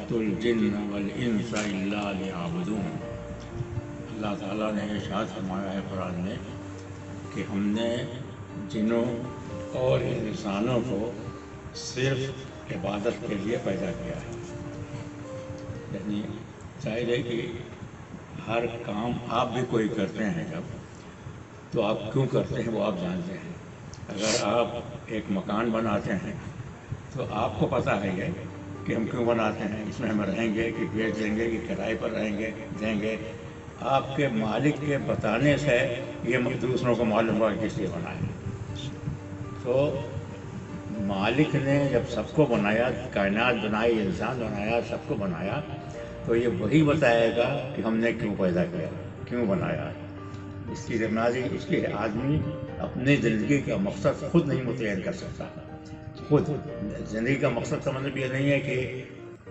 خلقت الجن والانس الا لیعبدون۔ اللہ تعالیٰ نے ارشاد فرمایا ہے قرآن میں کہ ہم نے جنوں اور انسانوں کو صرف عبادت کے لیے پیدا کیا ہے۔ یعنی ظاہر ہے کہ ہر کام آپ بھی کوئی کرتے ہیں جب، تو آپ کیوں کرتے ہیں وہ آپ جانتے ہیں۔ اگر آپ ایک مکان بناتے ہیں تو آپ کو پتہ ہے یہ کہ ہم کیوں بناتے ہیں، اس میں ہم رہیں گے کہ بیچ دیں گے کہ کرائے پر رہیں گے دیں گے۔ آپ کے مالک کے بتانے سے یہ دوسروں کو معلوم ہوا کس لیے بنایا۔ تو مالک نے جب سب کو بنایا، کائنات بنائی، انسان بنایا، سب کو بنایا، تو یہ وہی بتائے گا کہ ہم نے کیوں پیدا کیا، کیوں بنایا۔ اس کی ذمہ داری اس کی ہے۔ آدمی اپنی زندگی کا مقصد خود نہیں متعین کر سکتا۔ خود زندگی کا مقصد کا مطلب یہ نہیں ہے کہ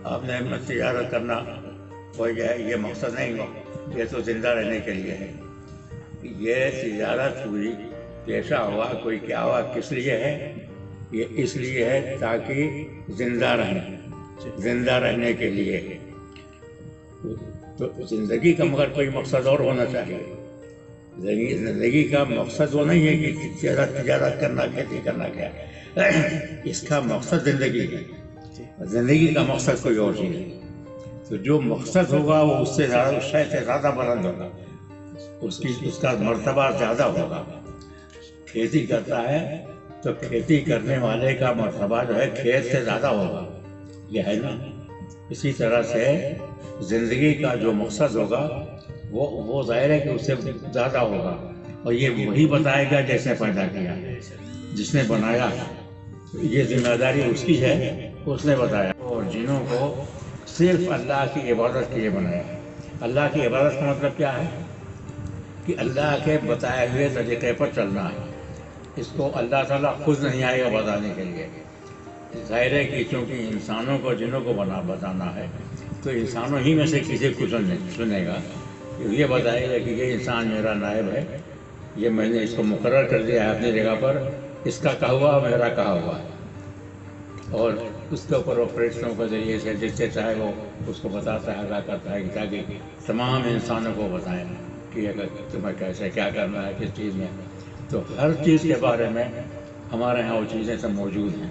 آپ نے تجارت کرنا ہو جائے، یہ مقصد نہیں ہو، یہ تو زندہ رہنے کے لیے ہے۔ یہ تجارت ہوئی، پیشہ ہوا، کوئی کیا ہوا، کس لیے ہے؟ یہ اس لیے ہے تاکہ زندہ رہیں، زندہ رہنے کے لیے ہے۔ تو زندگی کا مگر کوئی مقصد اور ہونا چاہیے۔ زندگی کا مقصد وہ نہیں ہے کہ تجارت کرنا، کھیتی کرنا، کیا اس کا مقصد زندگی ہے۔ زندگی کا مقصد کوئی اور چیز ہے۔ تو جو مقصد ہوگا وہ اس سے زیادہ، اس شے سے زیادہ بلند ہوگا، اس کا مرتبہ زیادہ ہوگا۔ کھیتی کرتا ہے تو کھیتی کرنے والے کا مرتبہ جو ہے کھیت سے زیادہ ہوگا، یہ ہے نا۔ اسی طرح سے زندگی کا جو مقصد ہوگا وہ ظاہر ہے کہ اس سے زیادہ ہوگا، اور یہ وہی بتائے گا جیسے پیدا کیا، جس نے بنایا۔ یہ ذمہ داری اس کی ہے، اس نے بتایا۔ اور جنوں کو صرف اللہ کی عبادت کے لیے بنایا۔ اللہ کی عبادت کا مطلب کیا ہے؟ کہ اللہ کے بتائے ہوئے طریقے پر چلنا ہے۔ اس کو اللہ تعالیٰ خود نہیں آئے گا بتانے کے لیے۔ ظاہر ہے کہ چونکہ انسانوں کو جنوں کو بتانا ہے تو انسانوں ہی میں سے کسی کو سنے گا، یہ بتائے گا کہ یہ انسان میرا نائب ہے، یہ میں نے اس کو مقرر کر دیا ہے اپنی جگہ پر، اس کا کہا ہوا میرا کہا ہوا ہے، اور اس کے اوپر وہ فرشتوں کے ذریعے سے جس سے چاہے وہ اس کو بتاتا ہے، ادا کرتا ہے، تاکہ تمام انسانوں کو بتائیں کہ تمہیں کیسے کیا کرنا ہے، کس چیز میں۔ تو ہر چیز کے بارے میں ہمارے ہاں وہ چیزیں سب موجود ہیں۔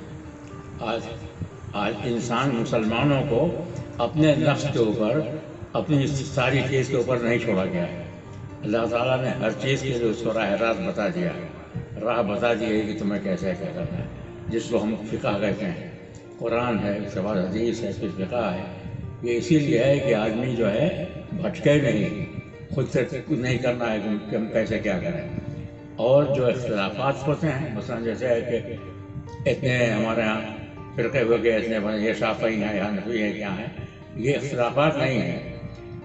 آج انسان مسلمانوں کو اپنے نفس کے اوپر، اپنی ساری چیز کے اوپر نہیں چھوڑا گیا ہے۔ اللہ تعالیٰ نے ہر چیز کے لیے اس کو راہ راست بتا دیا ہے، راہ بتا دی ہے کہ تمہیں کیسے کیا کرنا ہے، جس کو ہم فقہ کہتے ہیں۔ قرآن ہے، اس کے بعد حدیث ہے، پھر فقہ ہے۔ یہ اسی لیے ہے کہ آدمی جو ہے بھٹکے نہیں، خود سے نہیں کرنا ہے کہ ہم کیسے کیا کریں۔ اور جو اختلافات ہوتے ہیں، مثلا جیسے ہے کہ اتنے ہمارے ہاں فرقے ہو گئے، اتنے بنے، یہ شافعی ہیں، یہ حنفی ہے، کیا ہیں، یہ اختلافات نہیں ہیں۔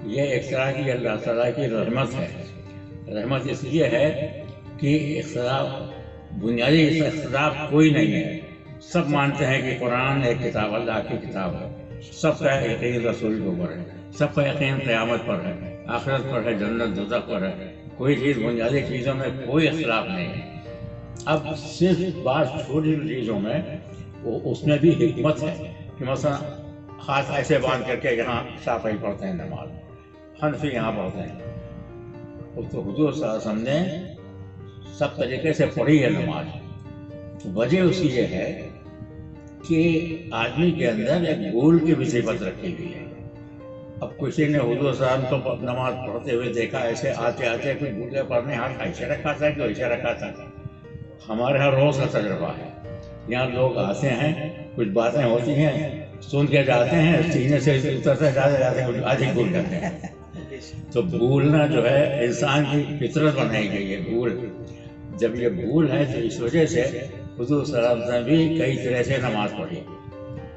یہ ایک طرح کی اللہ تعالیٰ کی رحمت ہے۔ رحمت اس لیے ہے کہ اختلاف، بنیادی اختلاف کوئی نہیں ہے۔ سب مانتے ہیں کہ قرآن ایک کتاب، اللہ کی کتاب ہے۔ سب کا یقین رسول کے اوپر ہے، سب کا یقین قیامت پر ہے، آخرت پر ہے، جنت دوزخ پر ہے۔ کوئی چیز، بنیادی چیزوں میں کوئی اختلاف نہیں ہے۔ اب صرف بعض چھوٹی چیزوں میں اس میں بھی حکمت ہے کہ مثلا ہاتھ ایسے باندھ کر کے یہاں شافعی پڑھتے ہیں نماز، حنفی یہاں پڑھتے ہیں، تو حضور صلی اللہ علیہ وسلم نے سب طریقے سے پڑھی ہے نماز۔ وجہ اس کی یہ ہے کہ آدمی کے اندر ایک بھول کی بھی صفت رکھی ہوئی ہے۔ اب کسی نے حضور صلی اللہ علیہ وسلم کو نماز پڑھتے ہوئے دیکھا، ایسے آتے آتے کچھ بھولے پڑھنے، ہاتھ ایسے رکھا تھا کہ ویسے رکھا تھا۔ ہمارے ہاں روز کا تجربہ ہے، یہاں لوگ آتے ہیں، کچھ باتیں ہوتی ہیں، سن کے جاتے ہیں، سینے سے اترتے جاتے جاتے کچھ آج ہی بھول جاتے ہیں۔ تو بھولنا جو ہے انسان کی فطرت بنائی گئی ہے، بھول۔ جب یہ بھول ہے تو اس وجہ سے حضور صلی اللہ علیہ وسلم نے بھی کئی طرح سے نماز پڑھی،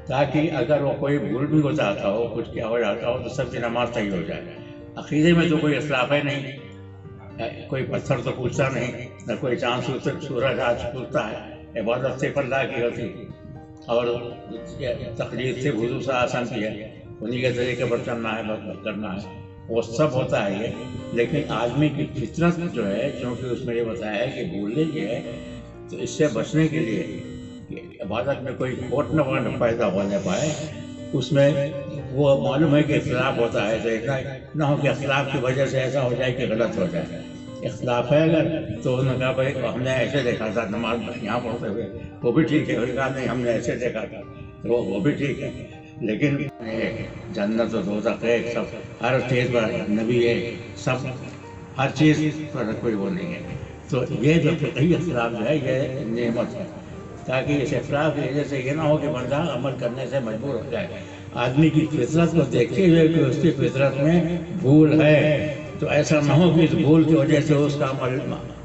تاکہ اگر وہ کوئی بھول بھی ہو جاتا ہو، کچھ کیا ہو جاتا ہو، تو سب کی نماز صحیح ہو جائے۔ عقیدے میں تو کوئی اختلاف ہے نہیں، کوئی پتھر تو پوچھتا نہیں، نہ کوئی چاند سورج آج پوچھتا ہے۔ عبادت صرف اللہ کی ہوتی اور تقلید سے حضور صلی اللہ علیہ وسلم کی ہے، انہی کے طریقے پر چلنا ہے، کرنا ہے، وہ سب ہوتا ہے یہ۔ لیکن آدمی کی فطرت جو ہے، چونکہ اس میں یہ بتایا ہے کہ بھولنے کی ہے، تو اس سے بچنے کے لیے کہ عبادت میں کوئی کھوٹ نہ پیدا ہونے پائے، اس میں وہ معلوم ہے کہ اختلاف ہوتا ہے، تو ایسا نہ ہو کہ اختلاف کی وجہ سے ایسا ہو جائے کہ غلط ہو جائے۔ اختلاف ہے اگر تو انہوں نے کہا بھائی ہم نے ایسے دیکھا تھا نماز یہاں پڑھتے ہوئے، وہ بھی ٹھیک ہے، انہوں نے کہا نہیں ہم نے ایسے دیکھا تھا، وہ بھی ٹھیک ہے، لیکن جنت و دوزخ ہے، سب ہر چیز پر نبی ہے، سب ہر چیز پر کوئی وہ نہیں ہے۔ تو یہ جو فقہی اختلاف جو ہے یہ نعمت ہے، تاکہ اس اختلاف کی وجہ سے یہ نہ ہو کہ بندہ عمل کرنے سے مجبور ہو جائے۔ آدمی کی فطرت کو دیکھتے ہوئے کہ اس کی فطرت میں بھول ہے، تو ایسا نہ ہو کہ اس بھول کی وجہ سے اس کا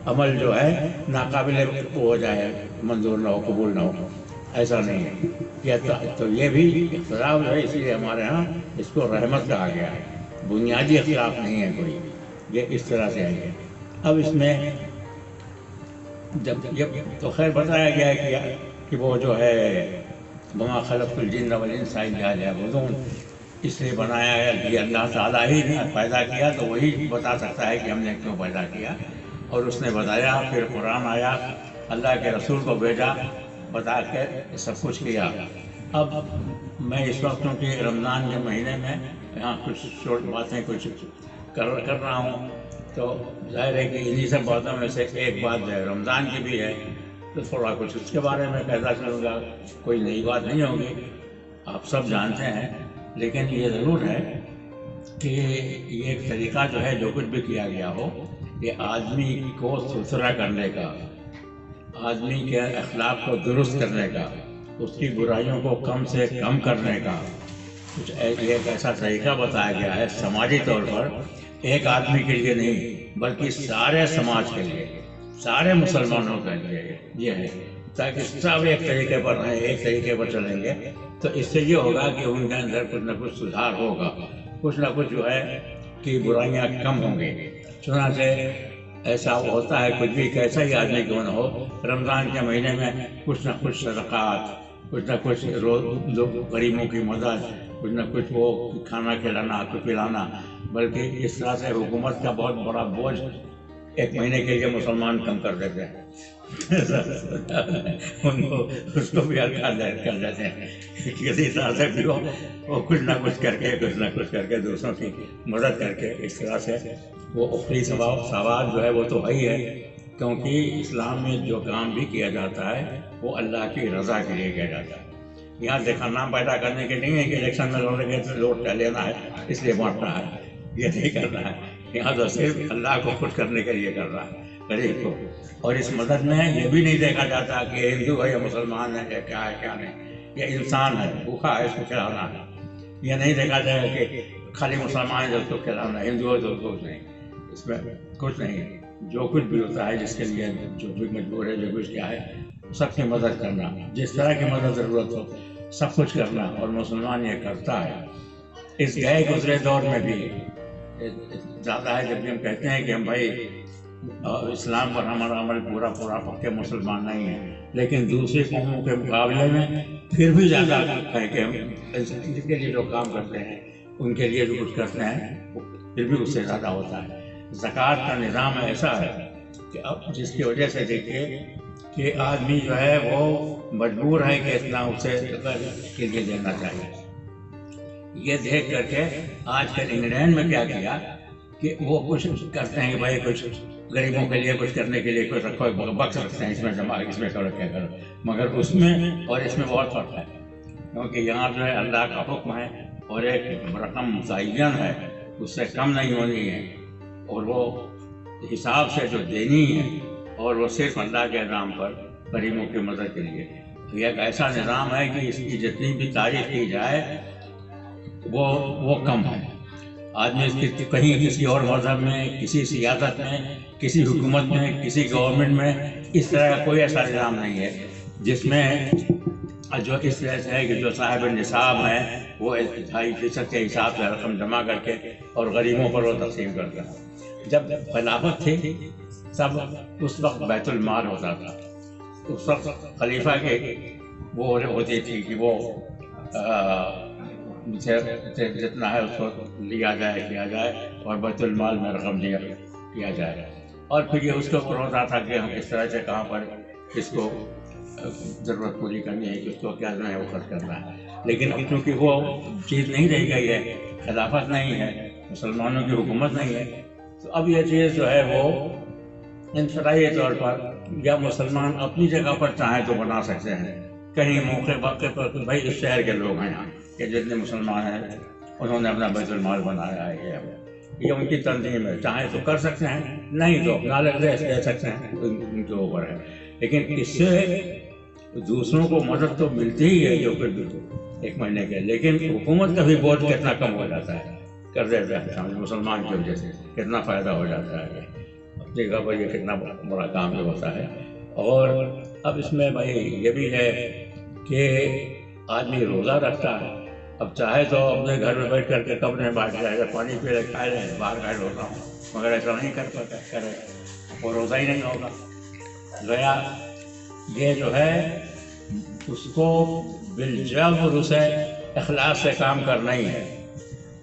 عمل جو ہے ناقابل ہو جائے، منظور نہ ہو، قبول نہ ہو، ایسا نہیں ہے۔ تو یہ بھی اختلاف جو ہے اسی لیے ہمارے ہاں اس کو رحمت کہا گیا ہے، بنیادی اختلاف نہیں ہے کوئی، یہ اس طرح سے ہے۔ اب اس میں جب تو خیر بتایا گیا ہے کہ وہ جو ہے وما خلقت الجن والانس الا ليعبدون، اس لیے بنایا ہے کہ اللہ تعالیٰ ہی نے پیدا کیا، تو وہی بتا سکتا ہے کہ ہم نے کیوں پیدا کیا، اور اس نے بتایا، پھر قرآن آیا، اللہ کے رسول کو بھیجا، بتا کے سب کچھ کیا۔ اب میں اس وقت کیونکہ رمضان کے مہینے میں یہاں کچھ شورٹ باتیں کچھ کر رہا ہوں، تو ظاہر ہے کہ انہی سب باتوں میں سے ایک بات جو ہے رمضان کی بھی ہے، تو تھوڑا کچھ اس کے بارے میں پیدا کروں گا، کوئی نئی بات نہیں ہوگی، آپ سب جانتے ہیں، لیکن یہ ضرور ہے کہ یہ ایک طریقہ جو ہے جو کچھ بھی کیا گیا ہو، یہ آدمی کو ستھرا کرنے کا، آدمی کے اخلاق کو درست کرنے کا، اس کی برائیوں کو کم سے کم کرنے کا کچھ ایک ایسا طریقہ بتایا گیا ہے سماجی طور پر، ایک آدمی کے لیے نہیں بلکہ سارے سماج کے لیے، سارے مسلمانوں کے لیے یہ ہے، تاکہ سب ایک طریقے پر رہیں، ایک طریقے پر چلیں گے، تو اس سے یہ ہوگا کہ ان کے اندر کچھ نہ کچھ سدھار ہوگا، کچھ نہ کچھ جو ہے کہ برائیاں کم ہوں گی۔ چنانچہ ایسا ہوتا ہے، کچھ بھی کیسا ہی آدمی کیوں نہ ہو، رمضان کے مہینے میں کچھ نہ کچھ صدقات، کچھ نہ کچھ غریبوں کی مدد، کچھ نہ کچھ وہ کھانا کھلانا، پلانا، بلکہ اس طرح سے حکومت کا بہت بڑا بوجھ ایک مہینے کے لیے مسلمان کم کر دیتے ہیں، ان کو اس کو بھی ہلکا کر دیتے ہیں، کسی طرح سے بھی وہ کچھ نہ کچھ کر کے دوسروں کی مدد کر کے، اس طرح سے وہ اخری ثواب جو ہے وہ تو ہے ہی ہے، کیونکہ اسلام میں جو کام بھی کیا جاتا ہے وہ اللہ کی رضا کے لیے کیا جاتا ہے۔ یہاں دیکھا نام پیدا کرنے کے نہیں ہے کہ الیکشن میں لوٹ لینا ہے اس لیے بانٹنا ہے، یہ نہیں کرنا ہے، یہاں تو صرف اللہ کو خوش کرنے کے لیے کر رہا ہے غریب کو۔ اور اس مدد میں یہ بھی نہیں دیکھا جاتا کہ ہندو ہے یا مسلمان ہے یا کیا ہے کیا نہیں، یہ انسان ہے، بھوکا ہے، اس کو کھلانا ہے، یہ نہیں دیکھا جائے کہ خالی مسلمان ہے جو اس کو کھلانا ہے، ہندو ہے تو کچھ نہیں، اس میں کچھ نہیں، جو کچھ بھی ہوتا ہے جس کے لیے جو بھی مجبور ہے، جو کچھ کیا ہے، سب کی مدد کرنا، جس طرح کی مدد ضرورت ہو سب کچھ کرنا، اور مسلمان یہ کرتا ہے۔ اس گئے گزرے دور میں بھی زیادہ ہے جب بھی ہم کہتے ہیں کہ ہم بھائی اسلام پر ہمارا عمل پورا پکے مسلمان نہیں ہیں، لیکن دوسری قوموں کے مقابلے میں پھر بھی زیادہ ہے کہ ہم ان کے لیے جو کام کرتے ہیں، ان کے لیے جو کچھ کرتے ہیں، پھر بھی اس سے زیادہ ہوتا ہے۔ زکوٰۃ کا نظام ایسا ہے کہ اب جس کی وجہ سے دیکھیے کہ آدمی جو ہے وہ مجبور ہے کہ اتنا اسے کے لیے دینا چاہیے۔ یہ دیکھ کر کے آج کل انگلینڈ میں کیا کیا کہ وہ کچھ کرتے ہیں کہ بھائی کچھ غریبوں کے لیے کچھ کرنے کے لیے کچھ رکھو، بکس رکھتے ہیں، اس میں جمع، اس میں کرو، کیا کرو، مگر اس میں اور اس میں بہت فرق ہے، کیونکہ یہاں جو ہے اللہ کا حکم ہے اور ایک رقم متعین ہے، اس سے کم نہیں ہونی ہے، اور وہ حساب سے جو دینی ہے، اور وہ صرف اللہ کے نام پر غریبوں کی مدد کے لیے۔ یہ ایک ایسا نظام ہے کہ اس کی جتنی بھی تعریف کی جائے وہ کم ہے۔ آدمی اس کی کہیں کسی اور مذہب میں، کسی سیاست میں، کسی حکومت میں، کسی گورنمنٹ میں اس طرح کا کوئی ایسا نظام نہیں ہے جس میں جو اس طرح سے ہے کہ جو صاحب نصاب ہیں وہ 2.5% کے حساب سے رقم جمع کر کے اور غریبوں پر وہ تقسیم کرتا ہے۔ جب خلافت تھی تب اس وقت بیت المال ہوتا تھا، اس وقت خلیفہ کے وہ ہوتی تھی کہ وہ جتنا ہے اس کو لیا جائے کیا جائے اور بیت المال میں رقم کیا جائے، اور پھر یہ اس کو اوپر ہوتا تھا کہ ہم کس طرح سے کہاں پر اس کو ضرورت پوری کرنی ہے کہ اس کو کیا جو ہے وہ خرچ کرنا ہے، لیکن اب چونکہ وہ چیز نہیں رہ گئی ہے، خلافت نہیں ہے، مسلمانوں کی حکومت نہیں ہے، تو اب یہ چیز جو ہے وہ انفرادی طور پر یا مسلمان اپنی جگہ پر چاہیں تو بنا سکتے ہیں، کہیں موقع واقع پر کہ بھائی اس شہر کے لوگ ہیں یہاں کہ جتنے مسلمان ہیں انہوں نے اپنا بیت المال بنایا ہے، یہ ان کی تنظیم ہے، چاہیں تو کر سکتے ہیں، نہیں تو نالے دے سکتے ہیں، ان کے اوپر ہے، لیکن اس سے دوسروں کو مدد تو ملتی ہی ہے جو پھر ایک مہینے کے، لیکن حکومت کا بھی بوجھ کتنا کم ہو جاتا ہے کر دیتا ہے مسلمان کی وجہ سے، کتنا فائدہ ہو جاتا ہے اپنی جگہ پر، یہ کتنا بڑا کام جو ہوتا ہے۔ اور اب اس میں بھائی یہ بھی ہے کہ آدمی روزہ رکھتا ہے، اب چاہے تو اپنے گھر میں بیٹھ کر کے کمرے میں بیٹھ جائے گا، پانی پی رہے کھائے رہے باہر کھائے روزہ ہوں، مگر ایسا نہیں کر پاتا کرے وہ روزہ ہی نہیں ہوگا گیا۔ یہ جو ہے اس کو بالجبر اسے اخلاص سے کام کرنا ہی ہے،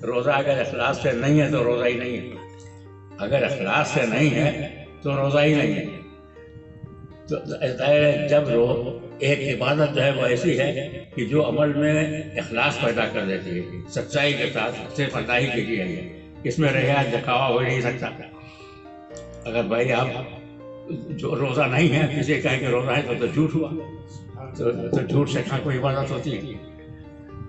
روزہ اگر اخلاص سے نہیں ہے تو روزہ ہی نہیں ہے، اگر اخلاص سے نہیں ہے تو روزہ ہی نہیں ہے۔ تو جب ایک عبادت جو ہے وہ ایسی ہے کہ جو عمل میں اخلاص پیدا کر دیتی ہے، سچائی کے ساتھ صرف اللہ ہی کے لیے ہے، اس میں ریا دکھاوا ہو نہیں سکتا۔ اگر بھائی آپ جو روزہ نہیں ہے کسی کہے کہ روزہ ہے تو جھوٹ ہوا، تو جھوٹ سے کہاں کوئی عبادت ہوتی ہے؟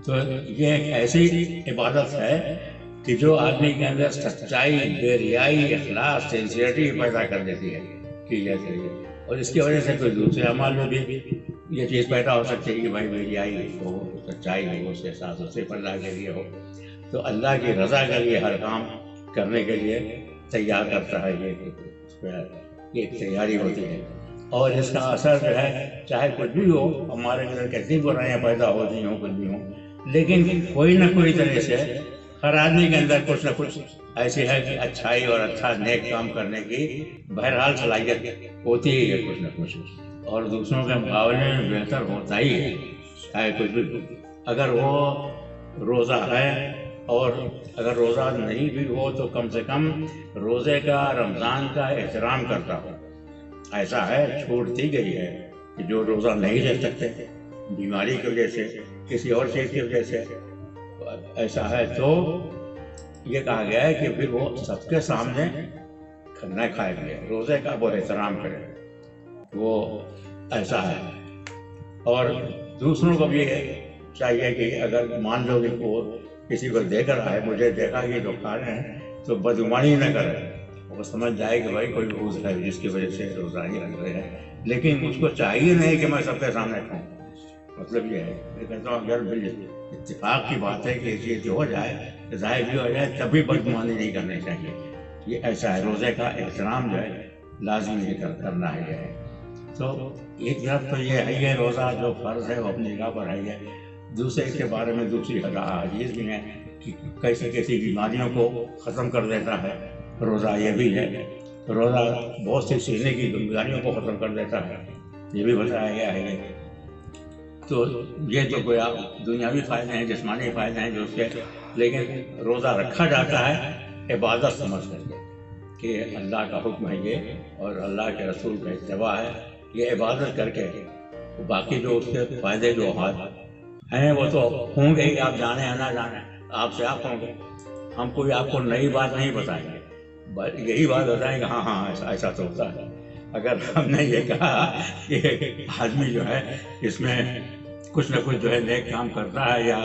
تو یہ ایک ایسی عبادت ہے کہ جو آدمی کے اندر سچائی، بے ریائی، اخلاص، سینسیئرٹی پیدا کر دیتی ہے کہ یہ چاہیے، اور اس کی وجہ سے کوئی دوسرے اعمال میں بھی یہ چیز پیدا ہو سکتی ہے کہ بھائی بے ریائی ہو، سچائی ہو، اس کے ساتھ اس سے اللہ کے لیے ہو، تو اللہ کی رضا کے لیے ہر کام کرنے کے لیے تیار کرتا ہے، یہ ایک تیاری ہوتی ہے، اور اس کا اثر جو ہے چاہے کچھ بھی ہو، ہمارے اندر کتنی برائیاں پیدا ہوتی ہوں، کچھ بھی ہوں، لیکن کوئی نہ کوئی طرح سے ہر آدمی کے اندر کچھ نہ کچھ ایسی ہے کہ اچھائی اور اچھا نیک کام کرنے کی بہرحال صلاحیت ہوتی ہی ہے کچھ نہ کچھ، اور دوسروں کے مقابلے میں بہتر ہوتا ہی ہے چاہے کچھ بھی، اگر وہ روزہ ہے، اور اگر روزہ نہیں بھی ہو تو کم سے کم روزے کا، رمضان کا احترام کرتا ہو۔ ایسا ہے چھوٹ دی گئی ہے کہ جو روزہ نہیں رہ سکتے بیماری کی وجہ سے، کسی اور چیز کی وجہ سے، ایسا ہے تو یہ کہا گیا ہے کہ پھر وہ سب کے سامنے نہ کھائے گئے، روزے کا وہ احترام کرے، وہ ایسا ہے۔ اور دوسروں کو بھی چاہیے کہ اگر مان لو کہ وہ کسی کو دیکھ رہا ہے، مجھے دیکھا کہ لوگ کھا رہے ہیں تو بدگمانی نہ کرے، وہ سمجھ جائے کہ بھائی کوئی روز ہے جس کی وجہ سے روزہ ہی رکھ رہے ہیں، لیکن مجھ کو چاہیے نہیں کہ میں سب کے سامنے کھاؤں، مطلب یہ ہے میں کہتا ہوں اگر اتفاق کی بات ہے کہ یہ چیز ہو جائے، ظاہر بھی ہو جائے، تب بھی بدگمانی نہیں کرنی چاہیے، یہ ایسا ہے، روزے کا احترام جو ہے لازمی کرنا ہے۔ تو ایک طرف تو یہ ہے، یہ روزہ جو فرض ہے وہ اپنی جگہ پر ہے، یہ دوسرے کے بارے میں دوسری حدیث بھی ہیں کہ کیسی کیسی بیماریوں کو ختم کر دیتا ہے روزہ، یہ بھی ہے، روزہ بہت سی سینے کی بیماریوں کو ختم کر دیتا ہے، یہ بھی بتایا گیا ہے یہ۔ تو یہ تو کوئی دنیاوی فائدے ہیں، جسمانی فائدے ہیں جو اس کے، لیکن روزہ رکھا جاتا ہے عبادت سمجھ کر کے کہ اللہ کا حکم ہے یہ اور اللہ کے رسول کا اتباع ہے، یہ عبادت کر کے باقی جو اس کے فائدے جو ہیں وہ تو ہوں گے ہی، آپ جانیں یا نہ جانیں، آپ سے آپ ہوں گے، ہم کوئی آپ کو نئی بات نہیں بتائیں گے، یہی بات بتائیں گے ہاں ایسا تو ہوتا ہے۔ اگر ہم نے یہ کہا کہ آدمی جو ہے اس میں کچھ نہ کچھ جو ہے نیک کام کرتا ہے یا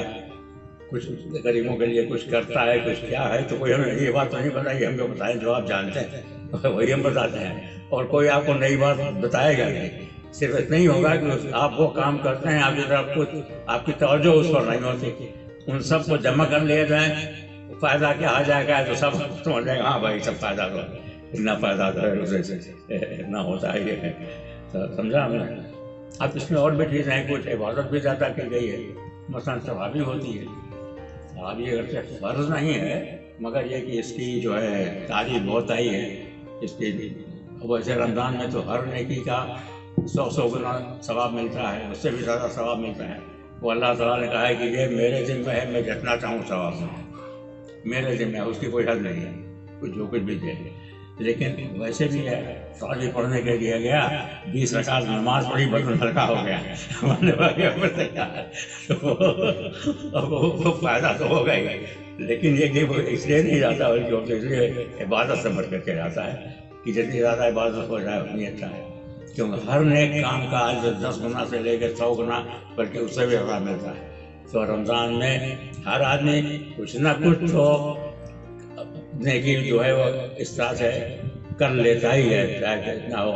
کچھ غریبوں کے لیے کچھ کرتا ہے، کچھ کیا ہے، تو کوئی ہمیں یہ بات تو نہیں بتائی، ہم جو بتائیں جو آپ جانتے ہیں وہی ہم بتاتے ہیں، اور کوئی آپ کو نئی بات بتائے گا نہیں، صرف اتنا ہی ہوگا کہ آپ وہ کام کرتے ہیں، آپ کی طرف کچھ آپ کی توجہ اس پر نہیں ہوتی، ان سب کو جمع کر لیا جائے، فائدہ کیا آ جائے گا تو سب سمجھ جائے گا ہاں بھائی سب فائدہ تو اتنا فائدہ تو ہے روزے سے اتنا ہوتا ہے، یہ تو سمجھا ہم نے۔ اب اس میں اور بھی چیزیں ہیں، کچھ عبادت بھی زیادہ کی گئی ہے، مثلاً ثوابی ہوتی ہے، ثوابی اگرچہ فرض نہیں ہے مگر یہ کہ اس کی جو ہے تعریف بہت آئی ہے اس کی، ویسے رمضان میں تو ہر نیکی کا 100 گنا ثواب ملتا ہے، اس سے بھی زیادہ ثواب ملتا ہے، وہ اللہ تعالیٰ نے کہا ہے کہ یہ میرے ذمہ ہے، میں جتنا چاہوں ثواب میں میرے ذمہ ہے، اس کی کوئی حد نہیں ہے، کچھ جو کچھ بھی دے۔ لیکن ویسے بھی ہے تراویح پڑھنے کے لیے گیا 20 رکعت نماز پڑھی بدن ہلکا ہو گیا وہ فائدہ تو ہوگا ہی، لیکن یہ کہ وہ اس لیے نہیں جاتا بلکہ اس لیے عبادت سے بڑھ کر کے جاتا ہے کہ جتنی زیادہ عبادت ہو جائے اتنی اچھا ہے، کیونکہ ہر نیک کام کا اجر 10 گنا سے لے کے 100 گنا بلکہ اس سے بھی زیادہ ملتا ہے۔ تو رمضان میں ہر آدمی کچھ نہ کچھ تو نیکی جو ہے وہ اس طرح سے کر لیتا ہی ہے، چاہے کتنا ہو،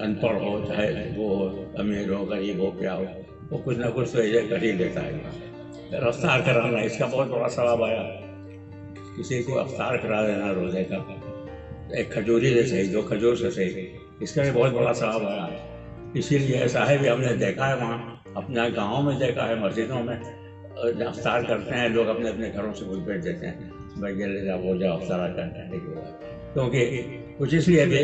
ان پڑھ ہو چاہے وہ ہو، امیر ہو غریب ہو کیا ہو، وہ کچھ نہ کچھ تو یہ کر ہی لیتا ہے۔ افطار کرانا اس کا بہت بڑا ثواب آیا، کسی کو افطار کرا دینا روزے کا، ایک کھجوری سے صحیح 2 کھجور سے صحیح، اس کا بھی بہت بڑا ثواب آیا۔ اسی لیے ایسا ہے بھی ہم نے دیکھا ہے وہاں اپنے گاؤں میں دیکھا ہے، مسجدوں میں افطار کرتے ہیں لوگ اپنے اپنے گھروں سے کچھ بھیج دیتے ہیں، بھائی یہ لے جا وہ جا افطار کرتے ہیں، کیونکہ کچھ اس لیے بھی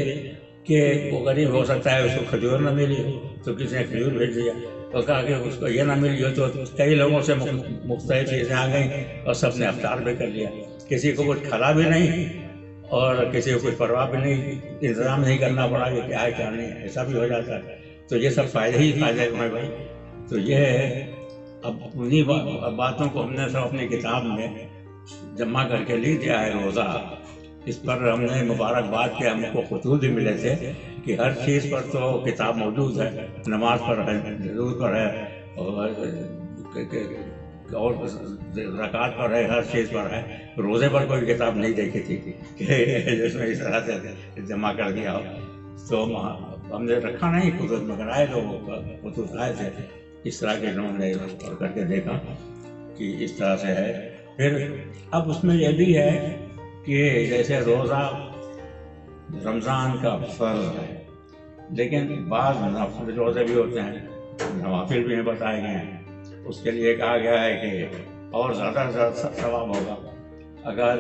کہ وہ غریب ہو سکتا ہے اس کو کھجور نہ ملی ہو تو کسی نے کھجور بھیج دیا، اور کہا کہ اس کو یہ نہ ملی ہو تو کئی لوگوں سے مختلف چیزیں آ گئیں اور سب نے افطار بھی کر لیا، کسی کو کچھ کھلا بھی نہیں اور کسی کو کچھ پرواہ بھی نہیں، انتظام نہیں کرنا پڑا کہ کیا ہے کیا نہیں، ایسا بھی ہو جاتا ہے۔ تو یہ سب فائدے ہی فائدے ہیں بھائی۔ تو یہ ہے، اب انہی باتوں کو ہم نے سب اپنی کتاب میں جمع کر کے لکھ دیا ہے روزہ، اس پر ہم نے مبارکباد کے ہم کو خطوط بھی ملے تھے کہ ہر چیز پر تو کتاب موجود ہے، نماز پر ہے، ضرور پر ہے، اور زکوٰۃ پر ہے، ہر چیز پر ہے، روزے پر کوئی کتاب نہیں دیکھی تھی کہ جس میں اس طرح سے جمع کر دیا ہو، تو ہم نے رکھا نہیں، خطوط مگر آئے تو خطوط آئے تھے اس طرح کے، انہوں نے پڑھ کر کے دیکھا کہ اس طرح سے ہے۔ پھر اب اس میں یہ بھی ہے کہ جیسے روزہ رمضان کا فرض ہے، لیکن بعض نفل روزے بھی ہوتے ہیں، نوافل بھی بتائے گئے ہیں، اس کے لیے کہا گیا ہے کہ اور زیادہ سے زیادہ ثواب ہوگا اگر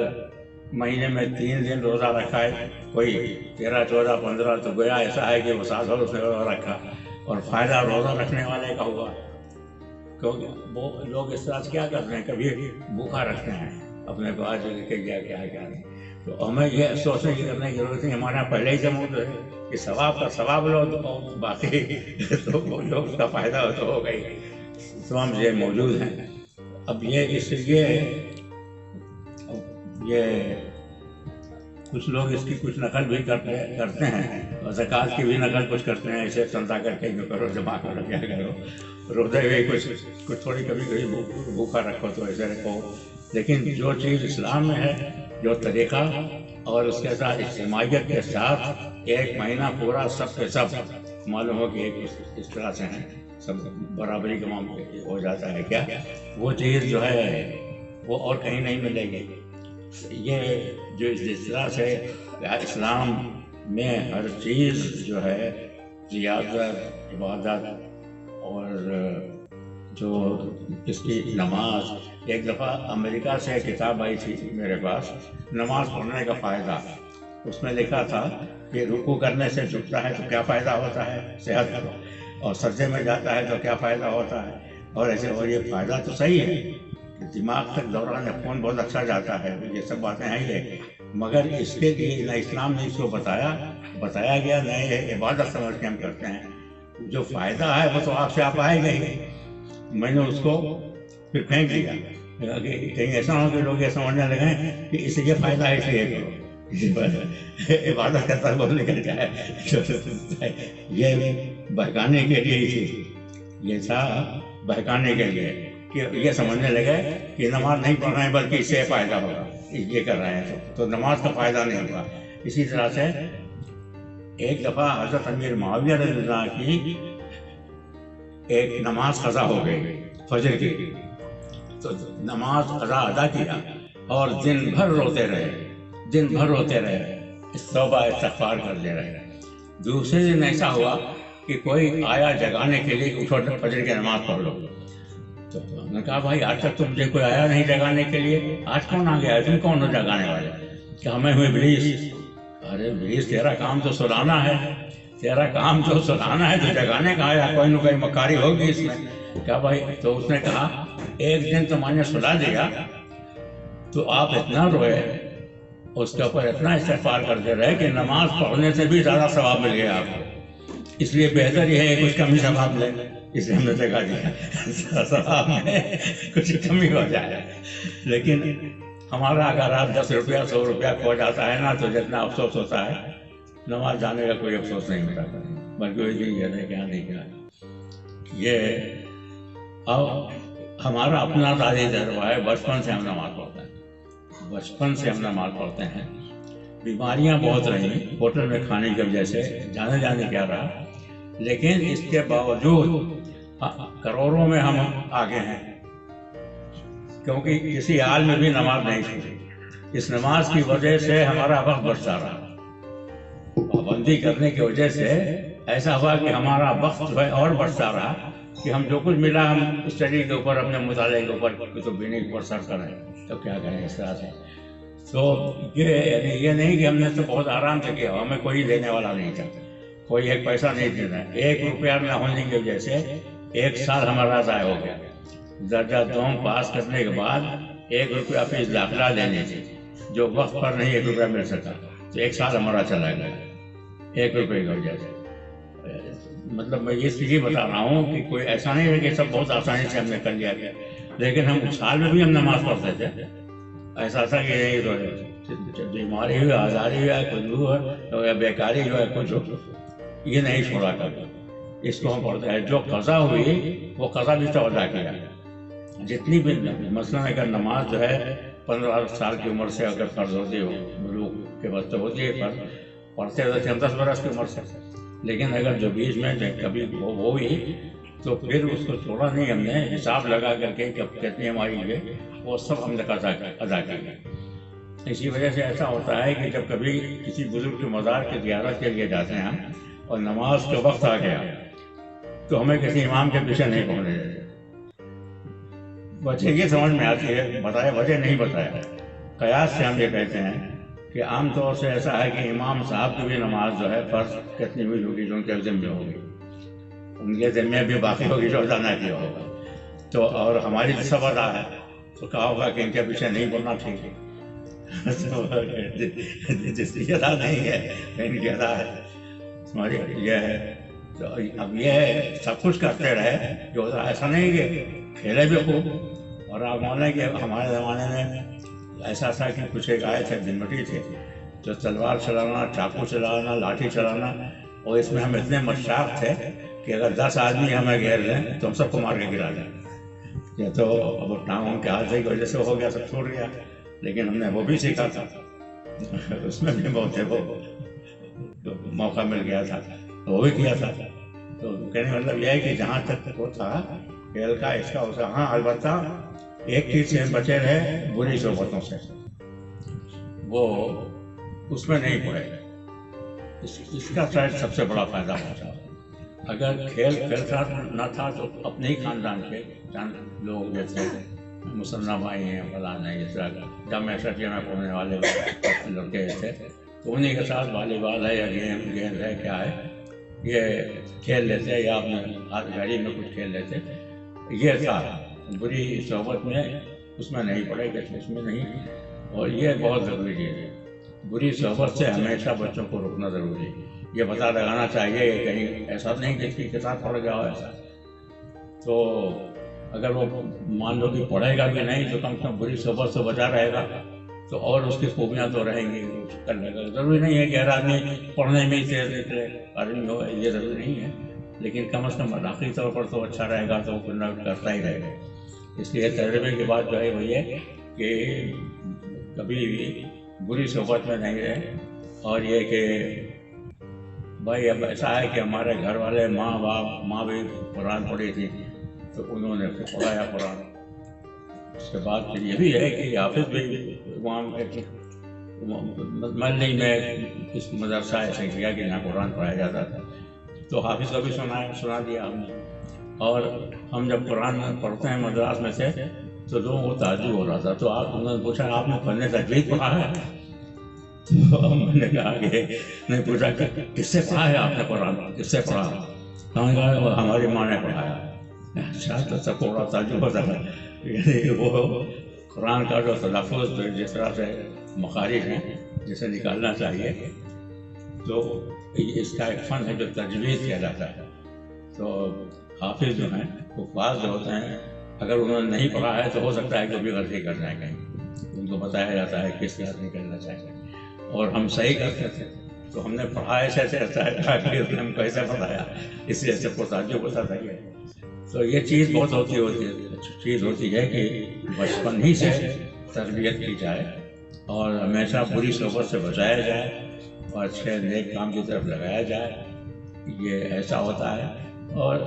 مہینے میں 3 دن روزہ رکھا ہے، کوئی 13 14 15 تو گویا ایسا ہے کہ وہ 7 سال اس نے روزہ رکھا، اور فائدہ روزہ رکھنے والے کا ہوا، کیونکہ وہ لوگ اس طرح سے کیا کرتے ہیں، کبھی بھوکا رکھتے ہیں اپنے کو، آج کہ کیا نہیں، تو ہمیں یہ سوچنے کی کرنے کی ضرورت نہیں، ہمارے یہاں پہلے ہی سے موجود ہے کہ ثواب کا ثواب لو تو باقی تو جو اس کا فائدہ ہو تو ہو گئی، تمام یہ موجود ہیں۔ اب یہ اس لیے یہ کچھ لوگ اس کی کچھ نقل بھی کرتے ہیں، اور زکوٰۃ کی بھی نقل کچھ کرتے ہیں، اسے چندہ کر کے جو کرو جمع کرو کیا کرو، روزے بھی کچھ تھوڑی کبھی بھوکا رکھو تو ایسے رکھو، لیکن جو چیز اسلام میں ہے، جو طریقہ اور اس کے ساتھ اجتماعیت کے ساتھ 1 مہینہ پورا سب کے سب معلوم ہو کہ ایک اس طرح سے ہیں، سب برابری کا معاملہ ہو جاتا ہے، کیا وہ چیز جو ہے وہ اور کہیں نہیں ملے گی۔ یہ جو اس طرح سے اسلام میں ہر چیز جو ہے ریاضت، عبادت اور جو اس کی نماز، ایک دفعہ امریکہ سے کتاب آئی تھی میرے پاس، نماز پڑھنے کا فائدہ، اس میں لکھا تھا کہ رکوع کرنے سے جھکتا ہے تو کیا فائدہ ہوتا ہے صحت کو، اور سجدے میں جاتا ہے تو کیا فائدہ ہوتا ہے، اور ایسے، اور یہ فائدہ تو صحیح ہے کہ دماغ تک دوران خون بہت اچھا جاتا ہے، یہ سب باتیں ہیں یہ، مگر اس کے لیے نہ اسلام نے اس کو بتایا گیا، نہ یہ عبادت سمجھ کے ہم کرتے ہیں، جو فائدہ ہے وہ تو آپ سے آپ آئے گا ہی، میں نے اس کو پھر پھینک دیا کہ کہیں ایسا ہو کہ لوگ یہ سمجھنے لگیں کہ اس سے یہ فائدہ ہے اس لیے کرو، عبادت کا طلب نکل جائے، یہ بہکانے کے لیے ہی تھی، یہ تھا بہکانے کے لیے کہ یہ سمجھنے لگے کہ نماز نہیں پڑھ رہے ہیں بلکہ اس سے فائدہ ہوگا، یہ کر رہے ہیں تو نماز کا فائدہ نہیں ہوگا۔ اسی طرح سے ایک دفعہ حضرت امیر معاویہ رضی اللہ کی ایک نماز قضا ہو گئی فجر کی، تو نماز قضا ادا کیا اور دن بھر روتے رہے، توبہ استغفار کرتے رہے۔ دوسرے دن ایسا ہوا کہ کوئی آیا جگانے کے لیے، اٹھو فجر کی نماز پڑھ لو، تو ہم نے کہا بھائی آج تک تو مجھے کوئی آیا نہیں جگانے کے لیے، آج کون آ گیا، تم کون ہو جگانے والے؟ کہ ہمیں ہوئے ابلیس۔ ارے ابلیس تیرا کام تو سلانا ہے، تو جگانے کا آیا، کوئی نہ کوئی مکاری ہوگی اس میں۔ کیا بھائی، تو اس نے کہا ایک دن تو میں نے سلا دیا تو آپ اتنا روئے اس کے اوپر اتنا استغفار کرتے رہے کہ نماز پڑھنے سے بھی زیادہ ثواب مل گیا آپ کو. اس لیے بہتر یہ ہے کہ کچھ کمی ثواب لے. اس لیے ہم نے دیکھا دیا ثواب میں کچھ کمی ہو جائے. لیکن ہمارا اگر آپ 10 روپیہ 100 روپیہ کھو جاتا ہے نا تو جتنا افسوس ہوتا ہے نماز جانے کا کوئی افسوس نہیں ہوتا. بلکہ یہ ہے کہ نہیں کیا یہ اب ہمارا اپنا تاریخ تجربہ ہے. بچپن سے ہم نماز پڑھتے ہیں. بچپن سے ہم نماز پڑھتے ہیں. بیماریاں بہت رہیں ہوٹل میں کھانے کی وجہ سے, جانے کیا رہا, لیکن اس کے باوجود کروڑوں میں ہم آگے ہیں کیونکہ کسی حال میں بھی نماز نہیں چھوڑی. اس نماز کی وجہ سے ہمارا وقت بچتا رہا. پابندی کرنے کی وجہ سے ایسا ہوا کہ ہمارا وقت جو ہے اور بچتا رہا کہ ہم جو کچھ ملا ہم اسٹڈی کے اوپر, اپنے مطالعے کے اوپر, کتب بینی کے اوپر سر کریں تو کیا کریں اس طرح سے. تو یہ نہیں کہ ہم نے تو بہت آرام سے کیا, ہمیں کوئی لینے والا نہیں تھا, کوئی ایک پیسہ نہیں دینا. 1 روپیہ نہ ہونے کی وجہ سے 1 سال ہمارا ضائع ہو گیا. درجہ دوم پاس کرنے کے بعد 1 روپیہ فیس داخلہ لینے تھی جو وقت پر نہیں 1 روپیہ مل سکا, تو 1 سال ہمارا چلا گیا 1 روپے کی وجہ سے. مطلب میں یہ بتا رہا ہوں کہ کوئی ایسا نہیں ہے کہ سب بہت آسانی سے ہم نے کر لیا گیا, لیکن ہم سال میں بھی ہم نماز پڑھتے تھے. ایسا تھا کہ یہی بیماری ہوئی, آزاری ہوئی, کچھ بھی ہو یا بیکاری جو ہے کچھ ہو, یہ نہیں چھوڑا کبھی. اس کو ہم پڑھتے ہیں. جو قضا ہوئی وہ قضا بھی توجہ کیا. جتنی بھی مثلاً اگر نماز جو ہے 15 سال کی عمر سے اگر فرض ہوتی ہو, بلوغ کے وقت ہوتی ہے پڑھتے ہوتے ہم 10 برس کی عمر سے, لیکن اگر جو بیچ میں کبھی وہ ہوئی تو پھر اس کو چھوڑا نہیں ہم نے. حساب لگا کر کے کتنی ہماری ہے وہ سب ہم نے ادا کیا. اسی وجہ سے ایسا ہوتا ہے کہ جب کبھی کسی بزرگ کے مزار کی زیارت کے لیے جاتے ہیں اور نماز کا وقت آ گیا تو ہمیں کسی امام کے پیچھے نہیں پہنچنے دیتے. وجہ یہ سمجھ میں آتی ہے, بتایا وجہ نہیں بتایا. قیاس سے ہم یہ کہتے ہیں کہ عام طور سے ایسا ہے کہ امام صاحب کی بھی نماز جو ہے فرض کتنی ہوئی ہوگی جو ان کے ذمہ ہوگی, ان کے ذمہ بھی باقی ہوگی جو ادا نہ کیا ہوگا. تو اور ہماری سب ادا ہے تو کہا ہوگا کہ ان کے پیچھے نہیں بولنا ٹھیک ہے. جس کی ادا نہیں ہے ان کی ادا ہے, ہماری یہ ہے. تو اب یہ ہے سب کچھ کرتے رہے جو ایسا نہیں کہ کھیلے بھی خوب. اور آپ مانیں کہ ہمارے زمانے میں ایسا تھا کہ کچھ ایک آئے تھے دنمٹی تھے جو تلوار چلانا, چاقو چلانا, لاٹھی چلانا, اور اس میں ہم اتنے مشتاق تھے کہ اگر 10 آدمی ہمیں گھیر لیں تو ہم سب کو مار کے گرا دیں. یہ تو اب ٹانگوں کے حادثے کی وجہ سے ہو گیا, سب چھوڑ گیا, لیکن ہم نے وہ بھی سیکھا تھا. اس میں بھی بہت وہ موقع مل گیا تھا وہ بھی کیا تھا. تو کہنے کا مطلب یہ ہے کہ جہاں تک وہ تھا کھیل کا اس کا اس کا, ہاں البتہ ایک چیز سے بچے رہے, بری صحبتوں سے. وہ اس میں نہیں پڑے. اس کا شاید سب سے بڑا فائدہ پہنچا. اگر کھیل کھیلتا نہ تھا تو اپنے ہی خاندان کے لوگ جیسے مسلمان بھائی ہیں, فلاں ہیں, اس طرح جب میں سٹیا میں پڑھنے والے لڑکے تھے تو انہیں کے ساتھ والی بال ہے یا گیند ہے کیا ہے یہ کھیل لیتے, یا اپنے گھڑی میں کچھ کھیل لیتے. یہ تھا. بری صحبت میں اس میں نہیں پڑے گا, اس میں نہیں. اور یہ بہت ضروری ہے. بری صحبت سے ہمیشہ بچوں کو روکنا ضروری ہے. یہ پتہ لگانا چاہیے کہ کہیں ایسا نہیں کہ کسی کے ساتھ پڑ گیا ہو ایسا. تو اگر وہ مان لو کہ پڑھے گا بھی نہیں تو کم سے کم بری صحبت سے بچا رہے گا تو اور اس کی خوبیاں تو رہیں گی. کرنے کا ضروری نہیں ہے کہ ہر آدمی پڑھنے میں ہی تیز آدمی ہو, یہ ضروری نہیں ہے, لیکن کم از کم اخلاقی طور پر تو اچھا رہے گا تو کرتا ہی رہے گا. اس لیے تجربے کی بات جو ہے وہ یہ کہ کبھی بھی بری صحبت میں نہیں رہے. اور یہ کہ بھائی اب ایسا ہے کہ ہمارے گھر والے ماں بھی قرآن پڑھی تھی تو انہوں نے پڑھایا قرآن. اس کے بعد پھر یہ بھی ہے کہ حافظ بھی وہاں محلے میں اس مدرسہ ایسے کیا کہ یہاں قرآن پڑھایا جاتا تھا تو حافظ کو بھی سنا دیا ہم نے. اور ہم جب قرآن پڑھتے ہیں مدراس میں سے تو لوگوں کو تعجب ہو رہا تھا. تو انہوں نے پوچھا آپ نے پڑھنے تجوید پڑھا ہے؟ تو ہم نے کہا کہ نہیں. پوچھا کہ کس سے پڑھا ہے آپ نے قرآن, کس سے پڑھا؟ ہم نے کہا ہماری ماں نے پڑھایا. اچھا, تو سب کو بڑا تعجب ہوتا ہے. وہ قرآن کا جو تلفظ جس طرح سے مخارج ہیں جسے نکالنا چاہیے. تو اس کا ایک فن ہے جو تجویز کیا جاتا ہے. تو حافظ جو ہیں حفاظ جو ہوتے ہیں اگر انہوں نے نہیں پڑھا ہے تو ہو سکتا ہے کہ بھی غلطی کر جائیں کہیں. ان کو بتایا جاتا ہے کس طرح نکلنا چاہیے اور ہم صحیح کرتے تھے. تو ہم نے پڑھا ایسے کرتا ہے تاکہ اس نے ہم کو ایسے بتایا اس لیے ایسے تعجب ہوتا تھا. تو یہ چیز بہت ہوتی ہے چیز ہوتی ہے کہ بچپن ہی سے تربیت کی جائے اور ہمیشہ بری صحبت سے بچایا جائے اور اچھے نیک کام کی طرف لگایا جائے. یہ ایسا ہوتا ہے. اور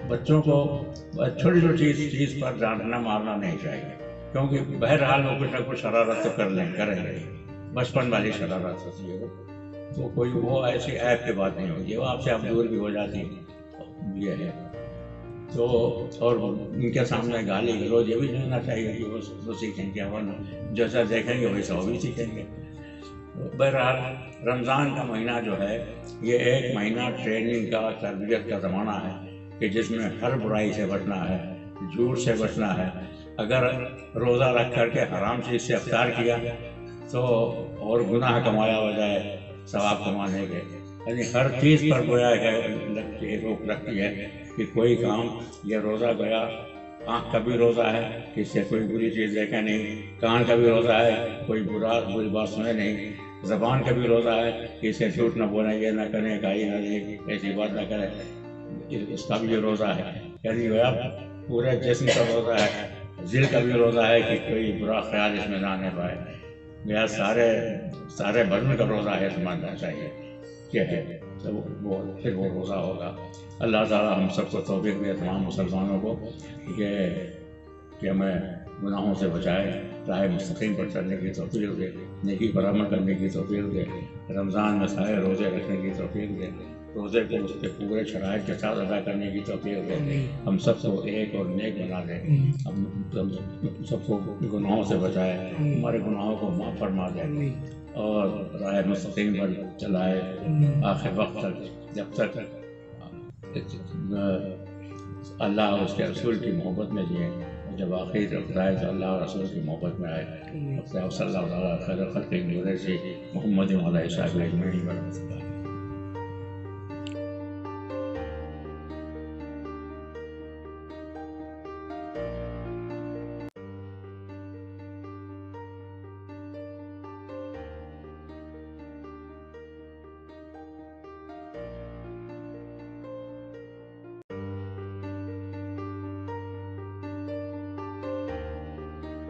بچوں کو چھوٹی چھوٹی چیز پر ڈانٹنا مارنا نہیں چاہیے کیونکہ بہرحال وہ کچھ نہ کچھ شرارت تو کریں گے. بچپن والی شرارت ہوتی ہے تو کوئی وہ ایسی عیب کی بات نہیں ہوتی ہے. وہ آپ سے اب دور بھی ہو جاتی ہے. یہ ہے تو اور ان کے سامنے گالی گلوچ یہ بھی نہیں ہونا چاہیے کہ وہ سیکھیں گے ورنہ جیسا دیکھیں گے ویسا وہ بھی سیکھیں گے. بہرحال رمضان کا مہینہ جو ہے یہ ایک مہینہ ٹریننگ کا تربیت کا زمانہ ہے کہ جس میں ہر برائی سے بچنا ہے, جھوٹ سے بچنا ہے. اگر روزہ رکھ کر کے حرام چیز سے افطار کیا تو اور گناہ کمایا بجائے ثواب کمانے کے. یعنی ہر چیز پر گویا ہے روک رکھتی ہے کہ کوئی کام یہ روزہ گیا. آنکھ کا بھی روزہ ہے کہ اس سے کوئی بری چیز دیکھے نہیں. کان کا بھی روزہ ہے کوئی بری بات سنے نہیں. زبان کا بھی روزہ ہے کہ اس سے جھوٹ نہ بولیں, یہ نہ کریں, گالی نہ دیں, ایسی بات نہ کریں. اس کا بھی یہ روزہ ہے. یعنی گویا پورے جسم کا روزہ ہے. دل کا بھی روزہ ہے کہ کوئی برا خیال اس میں نہ آنے پائے. گویا سارے بدن کا روزہ ہے سمجھنا چاہیے کیا ہے. تو وہ پھر وہ روزہ ہوگا. اللہ تعالیٰ ہم سب کو توفیق دے تمام مسلمانوں کو کہ ہمیں گناہوں سے بچائے, راہ مستقیم پر چلنے کی توفیق دے, نیکی پر عمل کرنے کی توفیق دے, رمضان میں سارے روزے رکھنے کی توفیق دے, روزے کو اس کے پورے شرائط کے ساتھ ادا کرنے کی توفیق دے. ہم سب کو ایک اور نیک بنا دے. ہم سب کو گناہوں سے بچائے, ہمارے گناہوں کو معاف فرما دے اور راہ مستقیم پر چلائے آخر وقت تک, جب تک اللہ اور اس کے رسول کی محبت میں جئیں. جب آخری وقت آئے تو اللہ اور رسول کی محبت میں آئے. صلی اللہ علیہ وسلم محمد علیہ السلام.